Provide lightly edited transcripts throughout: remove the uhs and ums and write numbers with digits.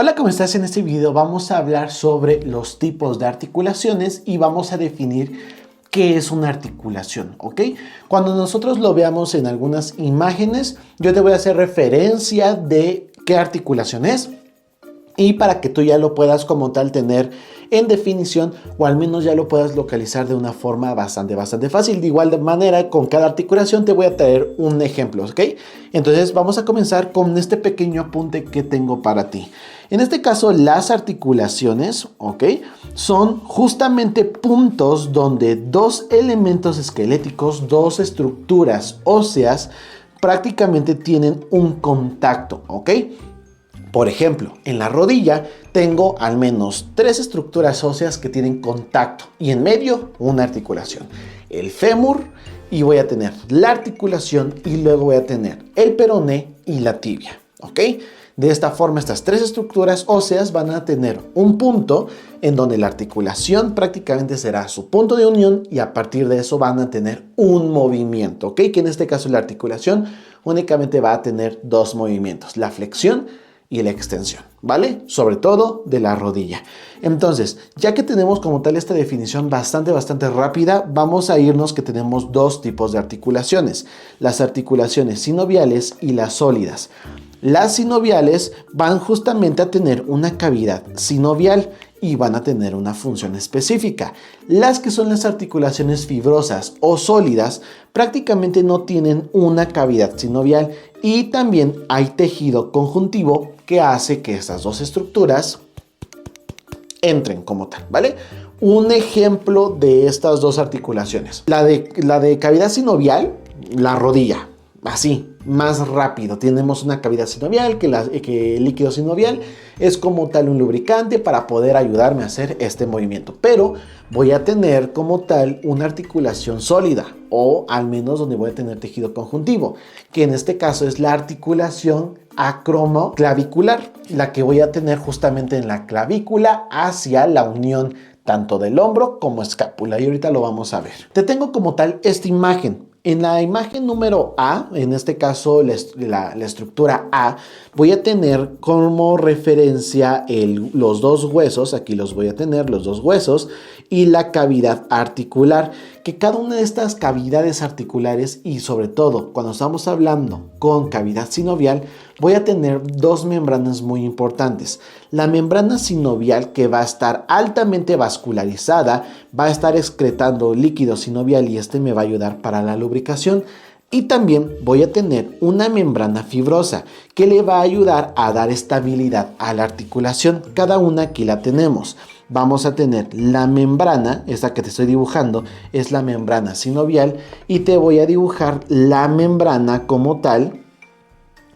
Hola, ¿cómo estás? En este video vamos a hablar sobre los tipos de articulaciones y vamos a definir qué es una articulación, ¿ok? Cuando nosotros lo veamos en algunas imágenes, yo te voy a hacer referencia de qué articulación es y para que tú ya lo puedas como tal tener en definición o al menos ya lo puedas localizar de una forma bastante fácil. De igual manera, con cada articulación te voy a traer un ejemplo, ¿ok? Entonces vamos a comenzar con este pequeño apunte que tengo para ti. En este caso, las articulaciones, ¿ok? Son justamente puntos donde dos elementos esqueléticos, dos estructuras óseas, prácticamente tienen un contacto, ¿ok? Por ejemplo, en la rodilla tengo al menos 3 estructuras óseas que tienen contacto y en medio una articulación. El fémur y voy a tener la articulación y luego voy a tener el peroné y la tibia, ¿ok? De esta forma, estas 3 estructuras óseas van a tener un punto en donde la articulación prácticamente será su punto de unión y a partir de eso van a tener un movimiento, ¿ok? Que en este caso la articulación únicamente va a tener 2 movimientos, la flexión y la extensión, ¿vale? Sobre todo de la rodilla. Entonces, ya que tenemos como tal esta definición bastante rápida, vamos a irnos que tenemos 2 tipos de articulaciones, las articulaciones sinoviales y las sólidas. Las sinoviales van justamente a tener una cavidad sinovial y van a tener una función específica. Las que son las articulaciones fibrosas o sólidas prácticamente no tienen una cavidad sinovial y también hay tejido conjuntivo que hace que estas dos estructuras entren como tal, ¿vale? Un ejemplo de estas dos articulaciones. La de cavidad sinovial, la rodilla. Así, más rápido. Tenemos una cavidad sinovial que el líquido sinovial es como tal un lubricante para poder ayudarme a hacer este movimiento. Pero voy a tener como tal una articulación sólida o al menos donde voy a tener tejido conjuntivo, que en este caso es la articulación acromoclavicular, la que voy a tener justamente en la clavícula hacia la unión tanto del hombro como escápula y ahorita lo vamos a ver. Te tengo como tal esta imagen. En la imagen número A, en este caso la estructura A, voy a tener como referencia los dos huesos, aquí los voy a tener, los dos huesos, y la cavidad articular, que cada una de estas cavidades articulares y sobre todo cuando estamos hablando con cavidad sinovial, voy a tener 2 membranas muy importantes. La membrana sinovial que va a estar altamente vascularizada, va a estar excretando líquido sinovial y este me va a ayudar para la lubricación. Y también voy a tener una membrana fibrosa que le va a ayudar a dar estabilidad a la articulación. Cada una aquí la tenemos. Vamos a tener la membrana, esta que te estoy dibujando, es la membrana sinovial y te voy a dibujar la membrana como tal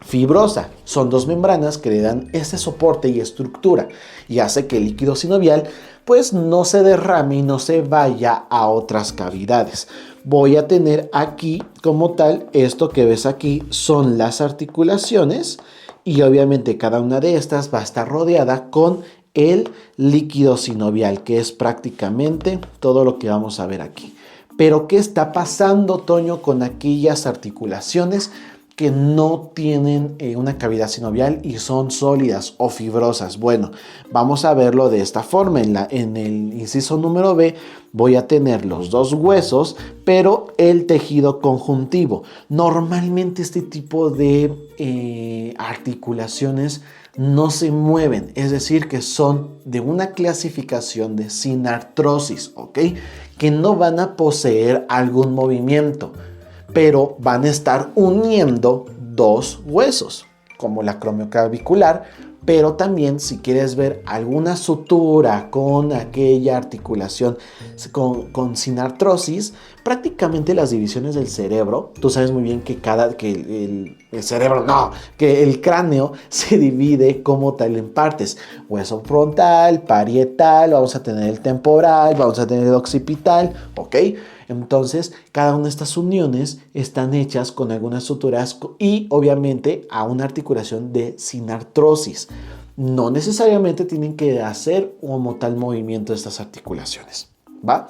fibrosa. Son 2 membranas que le dan este soporte y estructura y hace que el líquido sinovial pues no se derrame y no se vaya a otras cavidades. Voy a tener aquí como tal, esto que ves aquí son las articulaciones y obviamente cada una de estas va a estar rodeada con el líquido sinovial, que es prácticamente todo lo que vamos a ver aquí. Pero ¿qué está pasando, Toño, con aquellas articulaciones que no tienen una cavidad sinovial y son sólidas o fibrosas? Bueno, vamos a verlo de esta forma. En el inciso número B voy a tener los 2 huesos, pero el tejido conjuntivo. Normalmente este tipo de articulaciones no se mueven, es decir, que son de una clasificación de sinartrosis, ¿ok? Que no van a poseer algún movimiento, pero van a estar uniendo 2 huesos, como la acromioclavicular, pero también si quieres ver alguna sutura con aquella articulación con sinartrosis, prácticamente las divisiones del cerebro, tú sabes muy bien que que el cráneo se divide como tal en partes, hueso frontal, parietal, vamos a tener el temporal, vamos a tener el occipital, ¿ok? Entonces, cada una de estas uniones están hechas con algunas suturas y obviamente a una articulación de sinartrosis. No necesariamente tienen que hacer como tal movimiento de estas articulaciones, ¿va?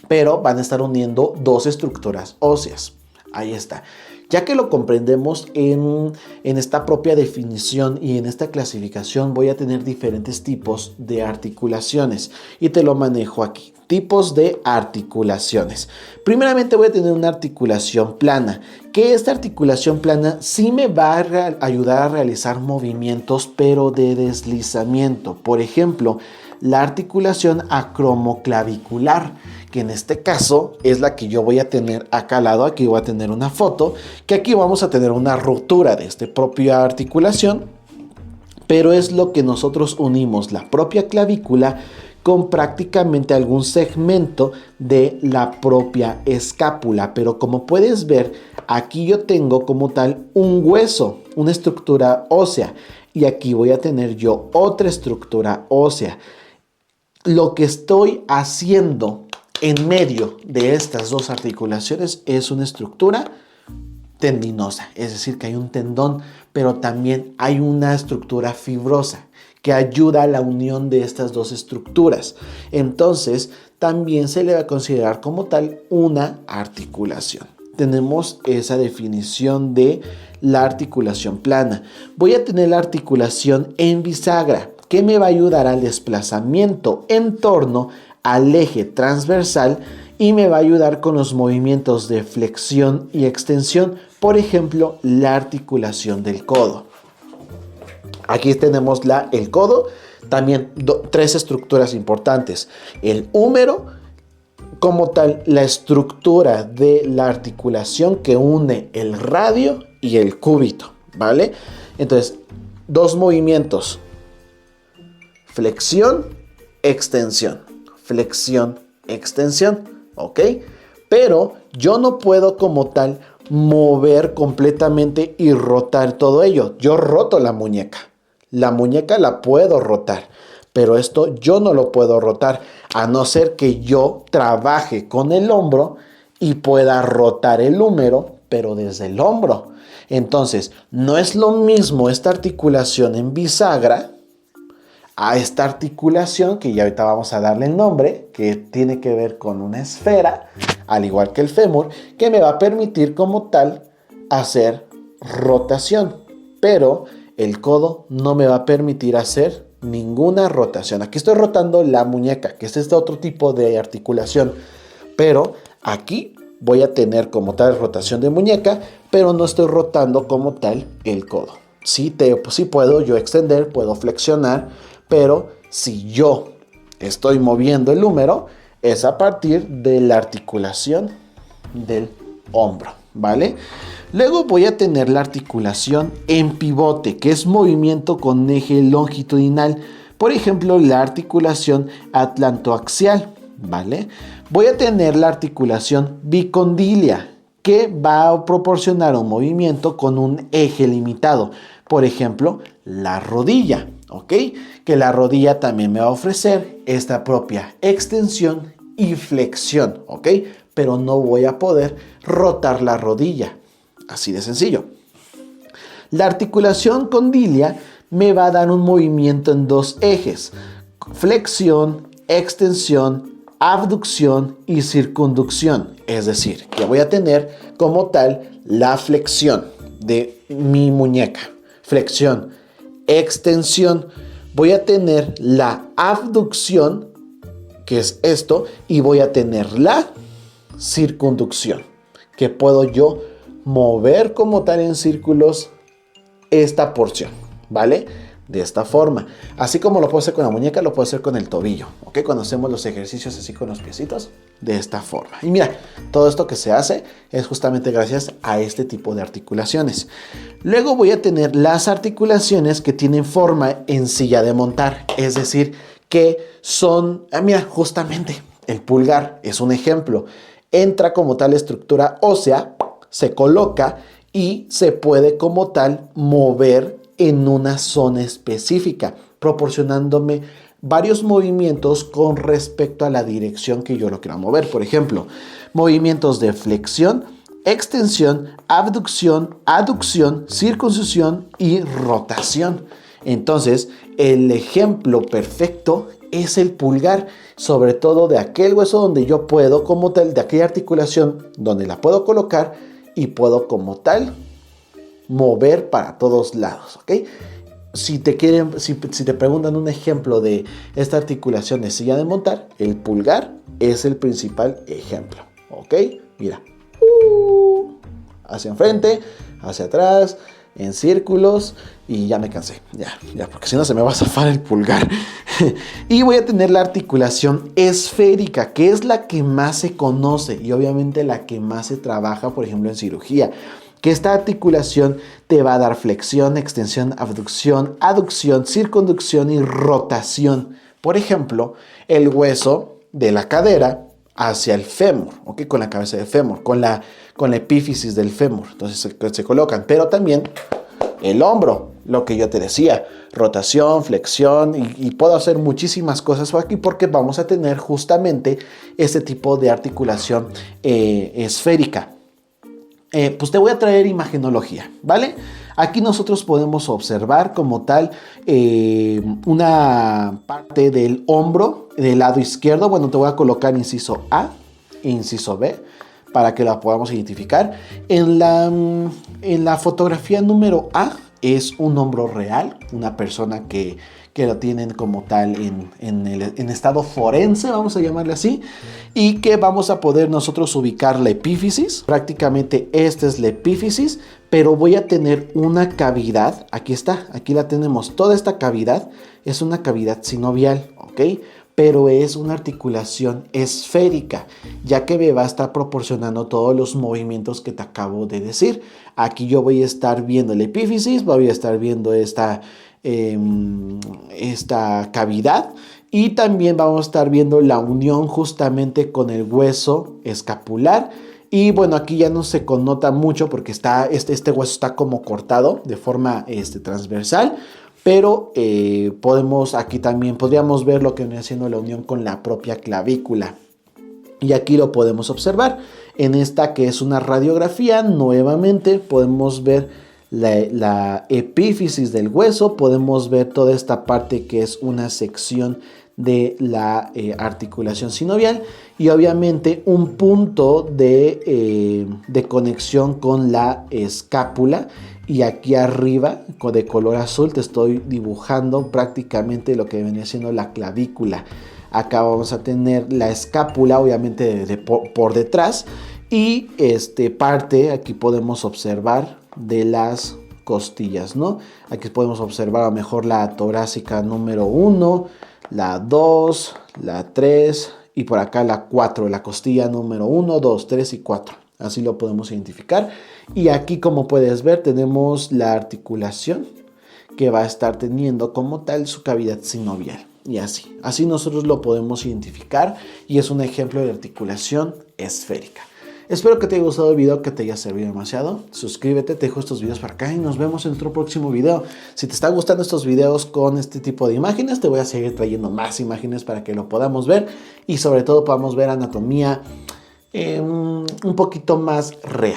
Pero van a estar uniendo 2 estructuras óseas. Ahí está. Ya que lo comprendemos en esta propia definición y en esta clasificación, voy a tener diferentes tipos de articulaciones y te lo manejo aquí. Tipos de articulaciones. Primeramente voy a tener una articulación plana, que esta articulación plana sí me va a ayudar a realizar movimientos, pero de deslizamiento. Por ejemplo, la articulación acromoclavicular, que en este caso es la que yo voy a tener acá al lado. Aquí voy a tener una foto, que aquí vamos a tener una rotura de esta propia articulación, pero es lo que nosotros unimos la propia clavícula con prácticamente algún segmento de la propia escápula. Pero como puedes ver, aquí yo tengo como tal un hueso, una estructura ósea, y aquí voy a tener yo otra estructura ósea. Lo que estoy haciendo en medio de estas dos articulaciones es una estructura tendinosa, es decir, que hay un tendón, pero también hay una estructura fibrosa que ayuda a la unión de estas dos estructuras. Entonces, también se le va a considerar como tal una articulación. Tenemos esa definición de la articulación plana. Voy a tener la articulación en bisagra, que me va a ayudar al desplazamiento en torno al eje transversal y me va a ayudar con los movimientos de flexión y extensión. Por ejemplo, la articulación del codo. Aquí tenemos el codo, también tres estructuras importantes. El húmero, como tal, la estructura de la articulación que une el radio y el cúbito, ¿vale? Entonces, dos movimientos: flexión, extensión, flexión, extensión, ¿ok? Pero yo no puedo como tal mover completamente y rotar todo ello. Yo roto la muñeca. La muñeca la puedo rotar, pero esto yo no lo puedo rotar, a no ser que yo trabaje con el hombro y pueda rotar el húmero, pero desde el hombro. Entonces, no es lo mismo esta articulación en bisagra a esta articulación, que ya ahorita vamos a darle el nombre, que tiene que ver con una esfera, al igual que el fémur, que me va a permitir como tal hacer rotación, pero el codo no me va a permitir hacer ninguna rotación. Aquí estoy rotando la muñeca, que es este otro tipo de articulación, pero aquí voy a tener como tal rotación de muñeca, pero no estoy rotando como tal el codo. Sí puedo yo extender, puedo flexionar, pero si yo estoy moviendo el húmero, es a partir de la articulación del hombro, ¿vale? Luego voy a tener la articulación en pivote, que es movimiento con eje longitudinal. Por ejemplo, la articulación atlantoaxial, ¿vale? Voy a tener la articulación bicondilia, que va a proporcionar un movimiento con un eje limitado. Por ejemplo, la rodilla, ¿ok? Que la rodilla también me va a ofrecer esta propia extensión y flexión, ¿ok? Pero no voy a poder rotar la rodilla. Así de sencillo. La articulación condilia me va a dar un movimiento en dos ejes: flexión, extensión, abducción y circunducción. Es decir, que voy a tener como tal la flexión de mi muñeca. Flexión, extensión. Voy a tener la abducción, que es esto, y voy a tener la circunducción, que puedo yo mover como tal en círculos esta porción, ¿vale? De esta forma. Así como lo puedo hacer con la muñeca, lo puedo hacer con el tobillo, ¿ok? Cuando hacemos los ejercicios así con los piecitos, de esta forma. Y mira, todo esto que se hace es justamente gracias a este tipo de articulaciones. Luego voy a tener las articulaciones que tienen forma en silla de montar, es decir, que son, mira, justamente el pulgar es un ejemplo. Entra como tal estructura ósea, se coloca y se puede como tal mover en una zona específica, proporcionándome varios movimientos con respecto a la dirección que yo lo quiera mover. Por ejemplo, movimientos de flexión, extensión, abducción, aducción, circuncisión y rotación. Entonces, el ejemplo perfecto es el pulgar, sobre todo de aquel hueso donde yo puedo, como tal, de aquella articulación donde la puedo colocar y puedo como tal mover para todos lados, ¿ok? Si te preguntan un ejemplo de esta articulación de silla de montar, el pulgar es el principal ejemplo, ¿ok? Mira, hacia enfrente, hacia atrás, en círculos, y ya me cansé, ya, porque si no se me va a zafar el pulgar. Y voy a tener la articulación esférica, que es la que más se conoce y obviamente la que más se trabaja, por ejemplo, en cirugía. Que esta articulación te va a dar flexión, extensión, abducción, aducción, circunducción y rotación. Por ejemplo, el hueso de la cadera hacia el fémur, ¿ok? Con la cabeza del fémur, con la epífisis del fémur. Entonces se colocan, pero también el hombro, lo que yo te decía, rotación, flexión, y puedo hacer muchísimas cosas aquí porque vamos a tener justamente este tipo de articulación esférica. Pues te voy a traer imagenología, ¿vale? Aquí nosotros podemos observar como tal una parte del hombro del lado izquierdo. Bueno, te voy a colocar inciso A e inciso B para que la podamos identificar. En la fotografía número A es un hombro real, una persona que lo tienen como tal en estado forense, vamos a llamarle así, y que vamos a poder nosotros ubicar la epífisis. Prácticamente esta es la epífisis, pero voy a tener una cavidad, aquí está, aquí la tenemos, toda esta cavidad es una cavidad sinovial, ¿ok? Pero es una articulación esférica, ya que me va a estar proporcionando todos los movimientos que te acabo de decir. Aquí yo voy a estar viendo la epífisis, voy a estar viendo esta cavidad, y también vamos a estar viendo la unión justamente con el hueso escapular. Y bueno, aquí ya no se connota mucho porque este hueso está como cortado de forma transversal, pero aquí también podríamos ver lo que viene siendo la unión con la propia clavícula. Y aquí lo podemos observar en esta que es una radiografía. Nuevamente podemos ver la epífisis del hueso, podemos ver toda esta parte que es una sección de la articulación sinovial, y obviamente un punto de conexión con la escápula. Y aquí arriba de color azul te estoy dibujando prácticamente lo que viene siendo la clavícula. Acá vamos a tener la escápula obviamente por detrás, y parte aquí podemos observar de las costillas, ¿no? Aquí podemos observar a lo mejor la torácica número 1, la 2, la 3 y por acá la 4, la costilla número 1, 2, 3 y 4. Así lo podemos identificar. Y aquí, como puedes ver, tenemos la articulación que va a estar teniendo como tal su cavidad sinovial. Y así nosotros lo podemos identificar, y es un ejemplo de articulación esférica. Espero que te haya gustado el video, que te haya servido demasiado. Suscríbete, te dejo estos videos para acá y nos vemos en otro próximo video. Si te están gustando estos videos con este tipo de imágenes, te voy a seguir trayendo más imágenes para que lo podamos ver, y sobre todo podamos ver anatomía un poquito más real.